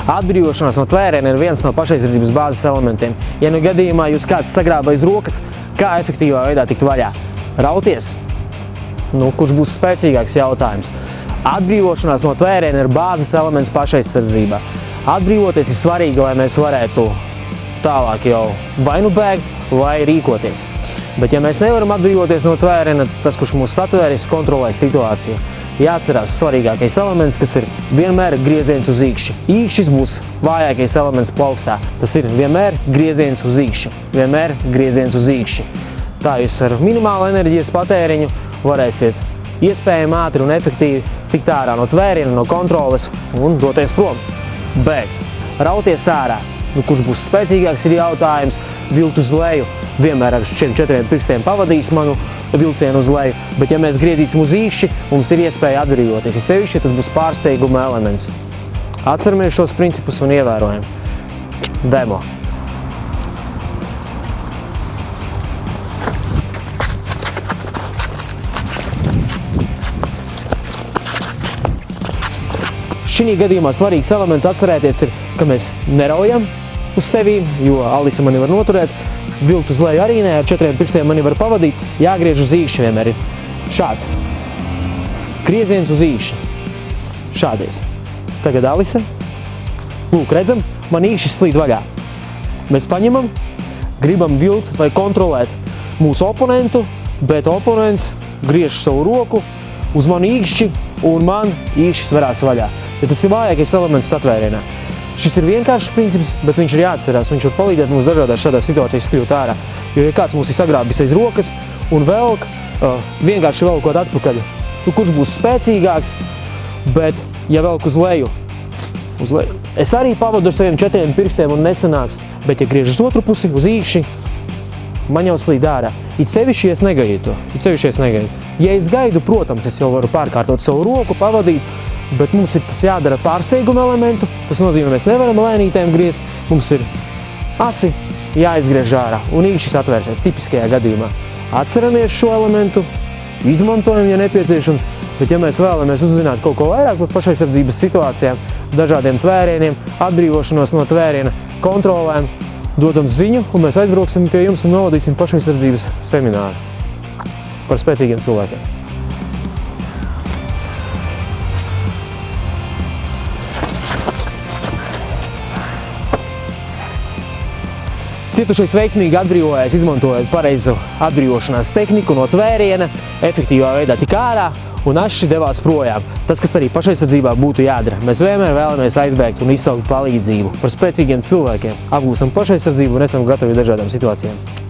Atbrīvošanās no tvēriena ir viens no pašaizsardzības bāzes elementiem. Ja nu gadījumā jūs kāds sagrāba aiz rokas, kā efektīvā veidā tikt vaļā? Rauties? Kurš būs spēcīgāks jautājums? Atbrīvošanās no tvēriena ir bāzes elements pašaizsardzībā. Atbrīvoties ir svarīgi, lai mēs varētu tālāk jau vai nu bēgt, vai rīkoties. Bet ja mēs nevaram atbrīvoties no tvēriena, tas, kurš mūs satvēris, kontrolē situāciju. Jāatcerās svarīgākais elements, kas ir vienmēr grieziens uz īkšķi. Īkšķis būs vājākais elements plaukstā. Tas ir vienmēr grieziens uz īkšķi. Vienmēr grieziens uz īkšķi. Tā jūs ar minimālu enerģijas patēriņu varēsiet iespējami ātri un efektīvi tikt ārā no tvēriena, no kontroles un doties prom. Bēgt. Rauties ārā. Kurš būs spēcīgāks ir jautājums. Vilkt uz leju. Vienmēr ar šiem 4 pirkstiem pavadīs manu vilcienu uz leju, bet ja mēs griezīsim uz īkšķi, mums ir iespēja atbrīvoties. Ja sevišķi tas būs pārsteiguma elements. Atceramies šos principus un ievērojam. Demo. Šī gadījumā svarīgs elements atcerēties ir, ka mēs neraujam uz sevi, jo Alisa mani var noturēt. Vilkt uz leju arī ne, ar 4 pirkstiem mani var pavadīt. Jāgriež uz īkšķi vienmēr ir šāds. Grieziens uz īkšķi. Šādies. Tagad Alisa. Lūk, redzam, man īkšķis slīd vaļā. Mēs paņemam, gribam vilkt vai kontrolēt mūsu oponentu, bet oponents griež savu roku uz manu īkšķi un man īkšķis varās vaļā. Ja tas ir vājākais elements satvērienā. Šis ir vienkāršs princips, bet viņš ir jāatcerās. Viņš var palīdzēt mums dažādās šādās situācijas kļūt ārā. Jo, ja kāds mūs ir sagrābis aiz rokas un velk, vienkārši velkot atpakaļ, kurš būs spēcīgāks, bet ja velk uz leju, es arī pavadu ar saviem 4 pirkstiem un nesanāks, bet ja griež uz otru pusi, uz īkšķi, man jau slīd ārā. It sevišķi es negaidu to. Ja es gaidu, protams, es jau varu pārkārtot savu roku, pavadīt, bet mums ir tas jādara pārsteiguma elementu. Tas nozīmē, mēs nevaram lēnītēm griezt. Mums ir asi jāizgriež ārā un īkšķis atvērsies tipiskajā gadījumā. Atceramies šo elementu, izmantojam, ja nepieciešams, bet ja mēs vēlamies uzzināt kaut ko vairāk par pašaizsardzības situācijām, dažādiem tvērieniem, atbrīvošanos no tvēriena, kontrolēm, dodam ziņu un mēs aizbrauksim pie jums un novadīsim pašaizsardzības semināru par spēcīgiem cilvēkiem. Cietušais veiksmīgi atbrīvojas, izmantojot pareizu atbrīvošanās tehniku no tvēriena, efektīvā veidā tik ārā un aši devās projām. Tas, kas arī pašaizsardzībā būtu jādara. Mēs vienmēr vēlamies aizbēgt un izsaukt palīdzību par spēcīgiem cilvēkiem. Apgūstam pašaizsardzību un esam gatavi dažādām situācijām.